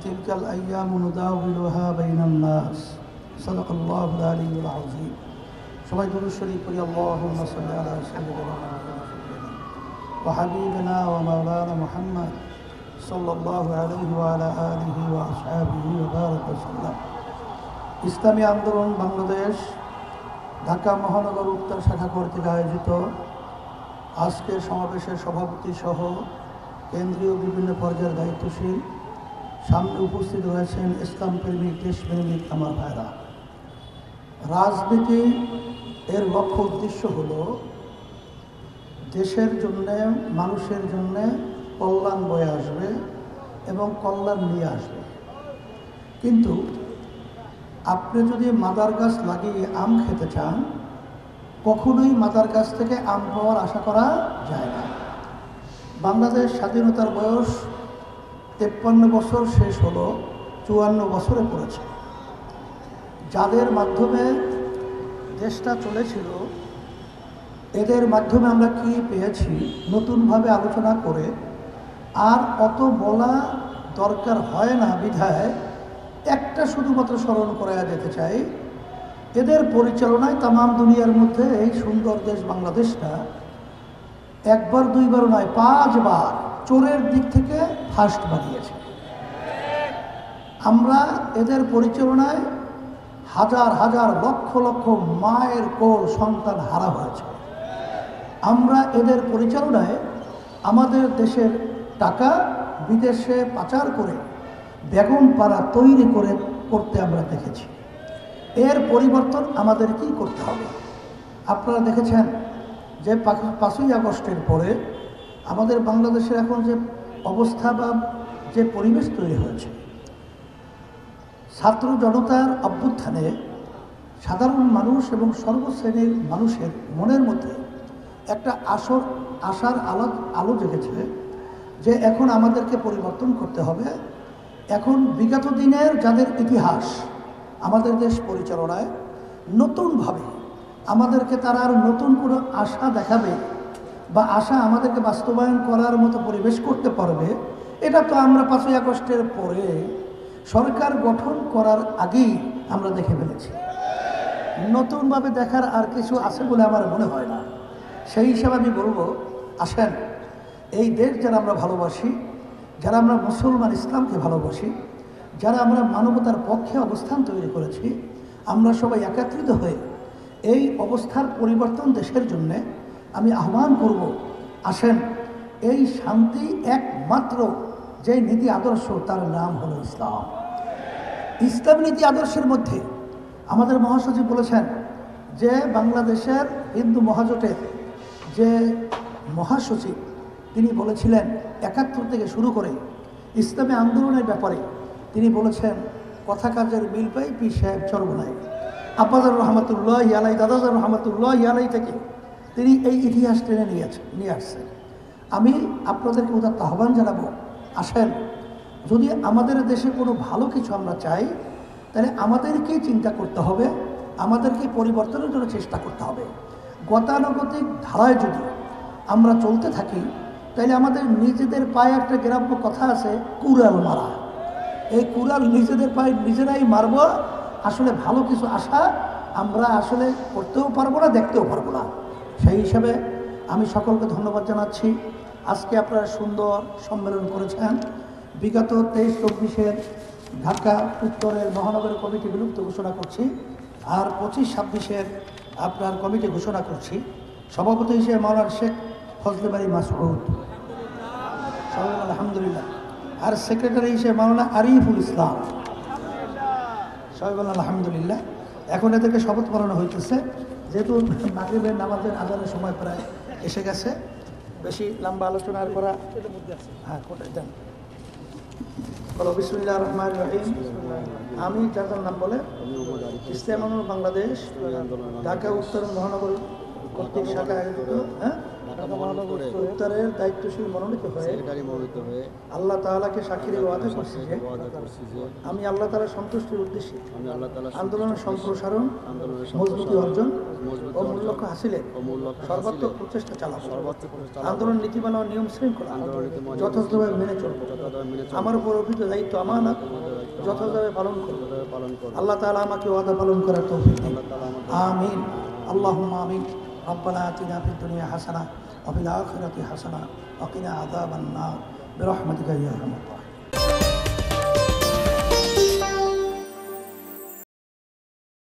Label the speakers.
Speaker 1: وتلك الأيام نداولها بين الناس صدق الله العلي العظيم সবাই দুরূদ শরীফ পড়ি আল্লাহুম্মা সাল্লি আলা সাইয়্যিদিনা ওয়া হাবিবিনা ওয়া মাওলানা মুহাম্মদ সাল্লাল্লাহু আলাইহি ওয়া আলা আলিহি ওয়া আসহাবিহি ওয়া বারাকা সাল্লাম। ইসলামী আন্দোলন বাংলাদেশ ঢাকা মহানগর উত্তর শাখা কর্তৃক আয়োজিত আজকের সমাবেশের সভাপতি সহ কেন্দ্রীয় বিভিন্ন পর্যায়ের দায়িত্বশীল, সামনে উপস্থিত রয়েছেন ইসলাম প্রেমিক, দেশপ্রেমিক আমার ভাইরা। রাজনীতি এর লক্ষ্য উদ্দেশ্য হলো দেশের জন্যে, মানুষের জন্যে কল্যাণ বয়ে আসবে এবং কল্যাণ নিয়ে আসবে। কিন্তু আপনি যদি মাদার গাছ লাগিয়ে আম খেতে চান, কখনোই মাদার গাছ থেকে আম পাওয়ার আশা করা যায় না। বাংলাদেশ স্বাধীনতার বয়স 53 বছর শেষ হলো, 54 বছরে পড়েছে। যাদের মাধ্যমে দেশটা চলেছিল, এদের মাধ্যমে আমরা কি পেয়েছি নতুনভাবে আলোচনা করে আর অত বলা দরকার হয় না বিধায় একটা শুধুমাত্র স্মরণ করা যেতে চাই। এদের পরিচালনায় তামাম দুনিয়ার মধ্যে এই সুন্দর দেশ বাংলাদেশটা একবার দুইবার নয়, 5 বার চোরের দিক থেকে ফার্স্ট বানিয়েছে। আমরা এদের পরিচালনায় হাজার হাজার লক্ষ লক্ষ মায়ের কোল সন্তান হারা হয়েছে। আমরা এদের পরিচালনায় আমাদের দেশের টাকা বিদেশে পাচার করে বেগম পাড়া তৈরি করতে আমরা দেখেছি। এর পরিবর্তন আমাদের কি করতে হবে? আপনারা দেখেছেন যে 5ই আগস্টের পরে আমাদের বাংলাদেশের এখন যে অবস্থা বা যে পরিবেশ তৈরি হয়েছে, ছাত্র জনতার অভ্যুত্থানে সাধারণ মানুষ এবং সর্বশ্রেণীর মানুষের মনের মধ্যে একটা আশার আলো জেগেছে যে এখন আমাদেরকে পরিবর্তন করতে হবে। এখন বিগত দিনের যাদের ইতিহাস আমাদের দেশ পরিচালনায় নতুনভাবে আমাদেরকে তারা আর নতুন কোনো আশা দেখাবে বা আশা আমাদেরকে বাস্তবায়ন করার মতো পরিবেশ করতে পারবে, এটা তো আমরা 5ই আগস্টের পরে সরকার গঠন করার আগেই আমরা দেখে ফেলেছি। নতুনভাবে দেখার আর কিছু আছে বলে আমার মনে হয় না। সেই হিসাবে আমি বলবো, আসেন এই দেশ যারা আমরা ভালোবাসি, যারা আমরা মুসলমান ইসলামকে ভালোবাসি, যারা আমরা মানবতার পক্ষে অবস্থান তৈরি করেছি, আমরা সবাই একত্রিত হয়ে এই অবস্থার পরিবর্তন দেশের জন্যে আমি আহ্বান করব। আসেন, এই শান্তি একমাত্র যে নীতি আদর্শ, তার নাম হলো ইসলাম। ইসলামী নীতি আদর্শের মধ্যে আমাদের মহাসচিব বলেছেন যে বাংলাদেশের হিন্দু মহাজোটের যে মহাসচিব, তিনি বলেছিলেন 71 থেকে শুরু করে ইসলামী আন্দোলনের ব্যাপারে তিনি বলেছেন কথা কাজের মিল পাই পীর সাহেব চরমনাই, আব্বাজার রহমতুল্লাহ আলাই, দাদাজার রহমতুল্লাহ আলাই থেকে তিনি এই ইতিহাস টেনে নিয়ে আসছেন। আমি আপনাদেরকে উদাত্ত আহ্বান জানাবো, আসেন যদি আমাদের দেশে কোনো ভালো কিছু আমরা চাই, তাহলে আমাদেরকেই চিন্তা করতে হবে, আমাদেরকে পরিবর্তনের জন্য চেষ্টা করতে হবে। গতানুগতিক ধারায় যদি আমরা চলতে থাকি, তাহলে আমাদের নিজেদের পায়ে একটা গ্রাম্য কথা আছে, কুড়াল মারা। এই কুড়াল নিজেদের পায়ে নিজেরাই মারব। আসলে ভালো কিছু আশা আমরা আসলে করতেও পারবো না, দেখতেও পারবো না। সেই হিসাবে আমি সকলকে ধন্যবাদ জানাচ্ছি। আজকে আপনারা সুন্দর সম্মেলন করেছেন। বিগত 23-24 ঢাকা উত্তরের মহানগর কমিটি বিলুপ্ত ঘোষণা করছি, আর 25-26 আপনার কমিটি ঘোষণা করছি। সভাপতি হিসেবে মাওলানা শেখ ফজলে বারী মাসউদ, আলহামদুলিল্লাহ। আর সেক্রেটারি হিসেবে মাওলানা আরিফুল ইসলাম, আলহামদুলিল্লাহ। এখন এদেরকে শপথ করানো হইতেছে, যেহেতু মাগরিবের নামাজের আজানের সময় প্রায় এসে গেছে। বেশি লম্বা আলোচনা আর করা, হ্যাঁ কোথায় দেন বলো। বিসমিল্লাহির রহমানির রহিম। আমি যার নাম বলে ইসলামী বাংলাদেশ ঢাকা উত্তর মহানগর কর্তৃক শাখা আয়োজিত
Speaker 2: মনোনীত করে
Speaker 1: উত্তরের দায়িত্বশীল মনোনীত হয়ে
Speaker 2: সেক্রেটারি মনোনীত হয়ে
Speaker 1: আল্লাহ তাআলাকে সাক্ষী রেখে ওয়াদা করছি যে
Speaker 2: ওয়াদা করছি যে
Speaker 1: আমি আল্লাহ তাআলার সন্তুষ্টির উদ্দেশ্যে
Speaker 2: আমি আল্লাহ তাআলা
Speaker 1: আন্দোলনের সম্প্রসারণ,
Speaker 2: আন্দোলনের
Speaker 1: মজবুতি অর্জন
Speaker 2: মজবুতি
Speaker 1: ও
Speaker 2: অর্জন
Speaker 1: মূল লক্ষ্য হাসিলে
Speaker 2: ও মূল লক্ষ্য
Speaker 1: সর্বাত্মক
Speaker 2: হাসিলে
Speaker 1: প্রচেষ্টা চালাবো।
Speaker 2: সর্বোচ্চ প্রচেষ্টা চালাবো।
Speaker 1: আন্দোলন নীতিমালা ও নিয়ম শৃঙ্খলা
Speaker 2: আন্দোলন নীতিমালা ও
Speaker 1: যথাযথভাবে মেনে চলবো।
Speaker 2: যথাযথভাবে মেনে চলবো।
Speaker 1: আমার উপর অর্পিত দায়িত্ব আমানত যথাযথভাবে পালন করবো।
Speaker 2: পালন করবো।
Speaker 1: আল্লাহ তাআলা আমাকে ওয়াদা পালন করার তৌফিক দিন।
Speaker 2: আল্লাহ তাআলা আমাদের
Speaker 1: আমিন। আল্লাহুম্মা আমিন। রব্বানা আতিনা ফিদ দুনিয়া হাসানাহ ওয়া ফিল আখিরাতি হাসানাহ ওয়া কিনা আযাবান নার বিরহমাতিকা ইয়া আরহামার রাহিমিন।